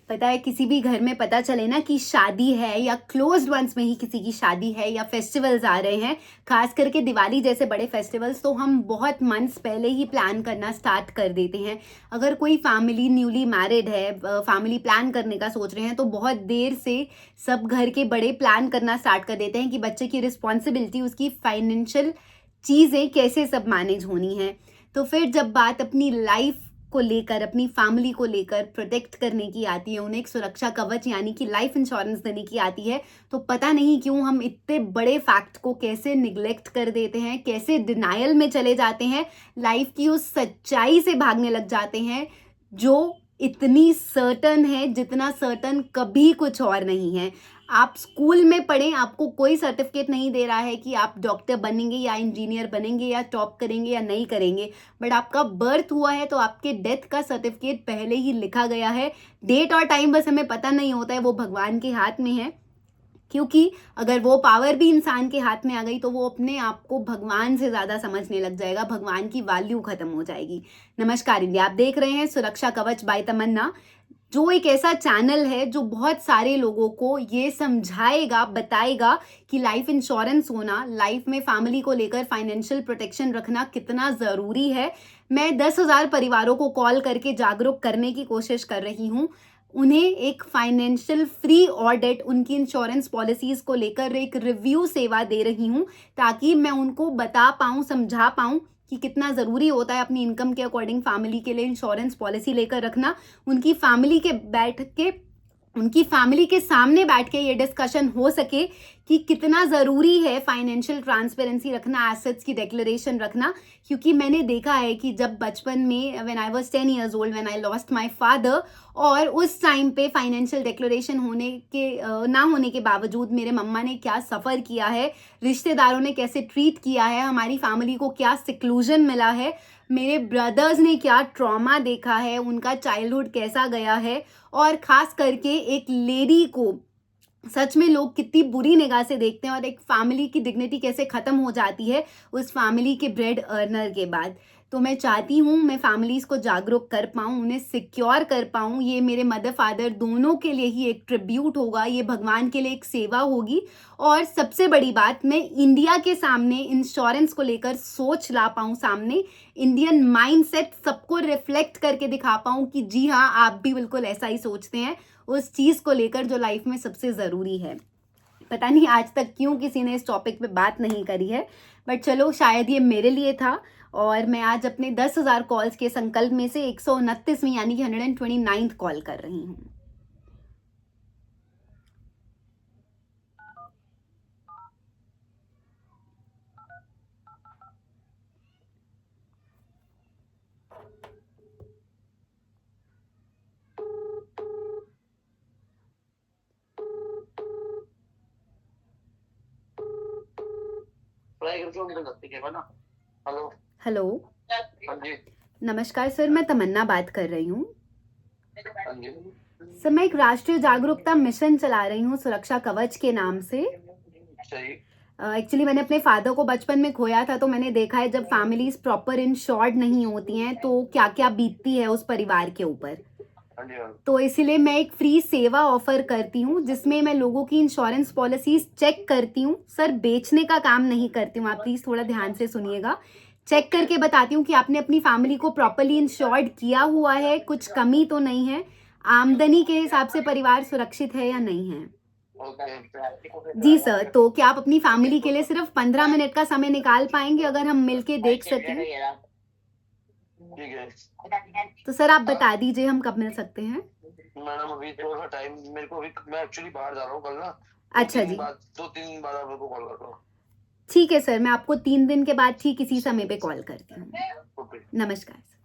पता है, किसी भी घर में पता चले ना कि शादी है या क्लोज्ड वंस में ही किसी की शादी है या फेस्टिवल्स आ रहे हैं, खास करके दिवाली जैसे बड़े फेस्टिवल्स, तो हम बहुत मंथ्स पहले ही प्लान करना स्टार्ट कर देते हैं। अगर कोई फैमिली न्यूली मैरिड है, फैमिली प्लान करने का सोच रहे हैं, तो बहुत देर से सब घर के बड़े प्लान करना स्टार्ट कर देते हैं कि बच्चे की रिस्पॉन्सिबिलिटी, उसकी फाइनेंशियल चीज़ें कैसे सब मैनेज होनी है। तो फिर जब बात अपनी लाइफ को लेकर, अपनी फैमिली को लेकर प्रोटेक्ट करने की आती है, उन्हें एक सुरक्षा कवच यानी कि लाइफ इंश्योरेंस देने की आती है, तो पता नहीं क्यों हम इतने बड़े फैक्ट को कैसे निग्लेक्ट कर देते हैं, कैसे डिनायल में चले जाते हैं, लाइफ की उस सच्चाई से भागने लग जाते हैं जो इतनी सर्टन है जितना सर्टन कभी कुछ और नहीं है। आप स्कूल में पढ़ें, आपको कोई सर्टिफिकेट नहीं दे रहा है कि आप डॉक्टर बनेंगे या इंजीनियर बनेंगे या टॉप करेंगे या नहीं करेंगे, बट आपका बर्थ हुआ है तो आपके डेथ का सर्टिफिकेट पहले ही लिखा गया है। डेट और टाइम बस हमें पता नहीं होता है, वो भगवान के हाथ में है। क्योंकि अगर वो पावर भी इंसान के हाथ में आ गई तो वो अपने आप को भगवान से ज़्यादा समझने लग जाएगा, भगवान की वैल्यू खत्म हो जाएगी। नमस्कार इंडिया, आप देख रहे हैं सुरक्षा कवच बाय तमन्ना, जो एक ऐसा चैनल है जो बहुत सारे लोगों को ये समझाएगा, बताएगा कि लाइफ इंश्योरेंस होना, लाइफ में फैमिली को लेकर फाइनेंशियल प्रोटेक्शन रखना कितना ज़रूरी है। मैं 10,000 परिवारों को कॉल करके जागरूक करने की कोशिश कर रही हूँ, उन्हें एक फाइनेंशियल फ्री ऑडिट, उनकी इंश्योरेंस पॉलिसीज़ को लेकर एक रिव्यू सेवा दे रही हूँ, ताकि मैं उनको बता पाऊँ, समझा पाऊँ कि कितना ज़रूरी होता है अपनी इनकम के अकॉर्डिंग फैमिली के लिए इंश्योरेंस पॉलिसी लेकर रखना। उनकी फैमिली के सामने बैठ के ये डिस्कशन हो सके कि कितना ज़रूरी है फाइनेंशियल ट्रांसपेरेंसी रखना, एसेट्स की डिक्लेरेशन रखना। क्योंकि मैंने देखा है कि जब बचपन में, when I was 10 years old, when I lost my father, और उस टाइम पे फाइनेंशियल डिक्लेरेशन ना होने के बावजूद मेरे मम्मा ने क्या सफ़र किया है, रिश्तेदारों ने कैसे ट्रीट किया है, हमारी फैमिली को क्या सिक्लूजन मिला है, मेरे ब्रदर्स ने क्या ट्रॉमा देखा है, उनका चाइल्डहुड कैसा गया है, और ख़ास करके एक लेडी को सच में लोग कितनी बुरी निगाह से देखते हैं, और एक फैमिली की डिग्निटी कैसे ख़त्म हो जाती है उस फैमिली के ब्रेड अर्नर के बाद। तो मैं चाहती हूँ मैं फैमिलीज़ को जागरूक कर पाऊँ, उन्हें सिक्योर कर पाऊँ। ये मेरे मदर फादर दोनों के लिए ही एक ट्रिब्यूट होगा, ये भगवान के लिए एक सेवा होगी। और सबसे बड़ी बात, मैं इंडिया के सामने इंश्योरेंस को लेकर सोच ला पाऊँ, सामने इंडियन माइंडसेट सबको रिफ्लेक्ट करके दिखा पाऊँ कि जी हाँ, आप भी बिल्कुल ऐसा ही सोचते हैं उस चीज़ को लेकर जो लाइफ में सबसे ज़रूरी है। पता नहीं आज तक क्यों किसी ने इस टॉपिक पे बात नहीं करी है, बट चलो, शायद ये मेरे लिए था। और मैं आज अपने 10,000 कॉल्स के संकल्प में से 129वीं यानी कि 129th कॉल कर रही हूँ। हेलो। हेलो, हाँ जी। नमस्कार सर, मैं तमन्ना बात कर रही हूँ। हाँ जी। सर, मैं एक राष्ट्रीय जागरूकता मिशन चला रही हूँ सुरक्षा कवच के नाम से। सही। एक्चुअली मैंने अपने फादर को बचपन में खोया था, तो मैंने देखा है जब फैमिलीज प्रॉपर इंश्योर्ड नहीं होती हैं तो क्या क्या बीतती है उस परिवार के ऊपर। हाँ जी। हाँ। तो इसीलिए मैं एक फ्री सेवा ऑफर करती हूँ जिसमें मैं लोगों की इंश्योरेंस पॉलिसीज चेक करती हूँ। सर, बेचने का काम नहीं करती हूँ, आप प्लीज थोड़ा ध्यान से सुनिएगा। चेक करके बताती हूँ कि आपने अपनी फैमिली को प्रॉपरली इंश्योर्ड किया हुआ है, कुछ कमी तो नहीं है, आमदनी के हिसाब से परिवार सुरक्षित है या नहीं है। ओके। जी सर, तो क्या आप अपनी फैमिली के लिए सिर्फ 15 मिनट का समय निकाल पाएंगे, अगर हम मिलके देख सकें? ठीक है तो सर आप बता दीजिए हम कब मिल सकते हैं। मैडम, अभी थोड़ा सा टाइम मेरे को, अभी मैं एक्चुअली बाहर जा रहा हूँ कल ना। अच्छा जी, 2-3 दिन बाद आप मेरे को कॉल कर दो। ठीक है सर, मैं आपको 3 दिन के बाद ठीक इसी समय पे कॉल करती हूँ। ओके। नमस्कार सर।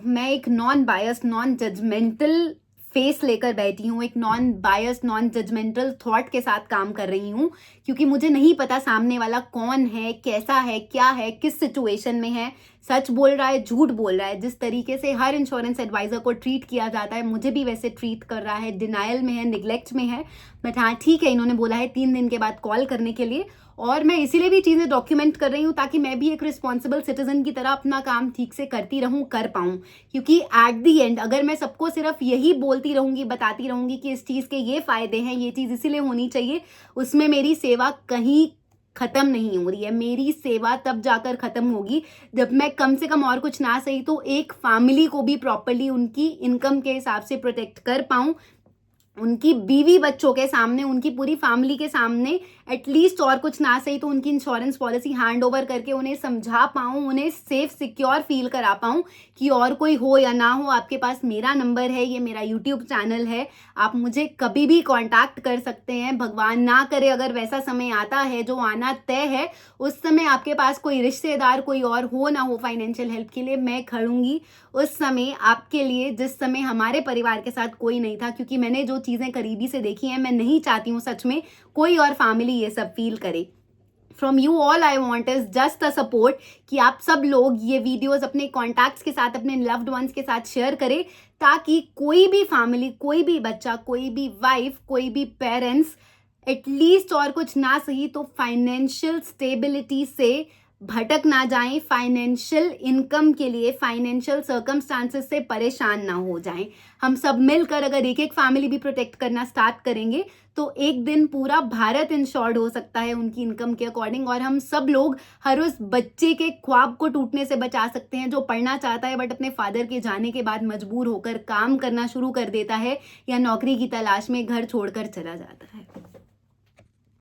मैं एक नॉन बायस, नॉन जजमेंटल फेस लेकर बैठी हूँ, एक नॉन बायस, नॉन जजमेंटल थॉट के साथ काम कर रही हूँ, क्योंकि मुझे नहीं पता सामने वाला कौन है, कैसा है, क्या है, किस सिचुएशन में है, सच बोल रहा है, झूठ बोल रहा है। जिस तरीके से हर इंश्योरेंस एडवाइजर को ट्रीट किया जाता है, मुझे भी वैसे ट्रीट कर रहा है, डिनायल में है, निगलेक्ट में है। बट हाँ ठीक है, इन्होंने बोला है 3 दिन के बाद कॉल करने के लिए, और मैं इसीलिए भी चीज़ें डॉक्यूमेंट कर रही हूँ ताकि मैं भी एक रिस्पॉन्सिबल सिटीजन की तरह अपना काम ठीक से करती रहूँ, कर पाऊँ। क्योंकि एट दी एंड अगर मैं सबको सिर्फ यही बोलती रहूँगी, बताती रहूँगी कि इस चीज़ के ये फ़ायदे हैं, ये चीज़ इसीलिए होनी चाहिए, उसमें मेरी सेवा कहीं ख़त्म नहीं हो रही है। मेरी सेवा तब जाकर ख़त्म होगी जब मैं कम से कम और कुछ ना सही तो एक फैमिली को भी प्रॉपरली उनकी इनकम के हिसाब से प्रोटेक्ट कर पाऊँ, उनकी बीवी बच्चों के सामने, उनकी पूरी फैमिली के सामने एटलीस्ट और कुछ ना सही तो उनकी इंश्योरेंस पॉलिसी हैंड ओवर करके उन्हें समझा पाऊँ, उन्हें सेफ सिक्योर फील करा पाऊँ कि और कोई हो या ना हो, आपके पास मेरा नंबर है, ये मेरा यूट्यूब चैनल है, आप मुझे कभी भी कांटेक्ट कर सकते हैं। भगवान ना करे अगर वैसा समय आता है जो आना तय है, उस समय आपके पास कोई रिश्तेदार कोई और हो ना हो फाइनेंशियल हेल्प के लिए, मैं खड़ूंगी उस समय आपके लिए जिस समय हमारे परिवार के साथ कोई नहीं था। क्योंकि मैंने जो चीज़ें करीबी से देखी हैं, मैं नहीं चाहती हूँ सच में कोई और फैमिली ये सब फील करे। From you all I want is just a support कि आप सब लोग ये वीडियोस अपने कॉन्टैक्ट्स के साथ, अपने लव्ड वंस के साथ शेयर करें, ताकि कोई भी फैमिली, कोई भी बच्चा, कोई भी वाइफ, कोई भी पेरेंट्स एटलीस्ट और कुछ ना सही तो फाइनेंशियल स्टेबिलिटी से भटक ना जाएं, फाइनेंशियल इनकम के लिए फाइनेंशियल सर्कमस्टांसेस से परेशान ना हो जाएं। हम सब मिलकर अगर एक एक फैमिली भी प्रोटेक्ट करना स्टार्ट करेंगे तो एक दिन पूरा भारत इंश्योर्ड हो सकता है उनकी इनकम के अकॉर्डिंग, और हम सब लोग हर उस बच्चे के ख्वाब को टूटने से बचा सकते हैं जो पढ़ना चाहता है बट अपने फादर के जाने के बाद मजबूर होकर काम करना शुरू कर देता है या नौकरी की तलाश में घर छोड़कर चला जाता है।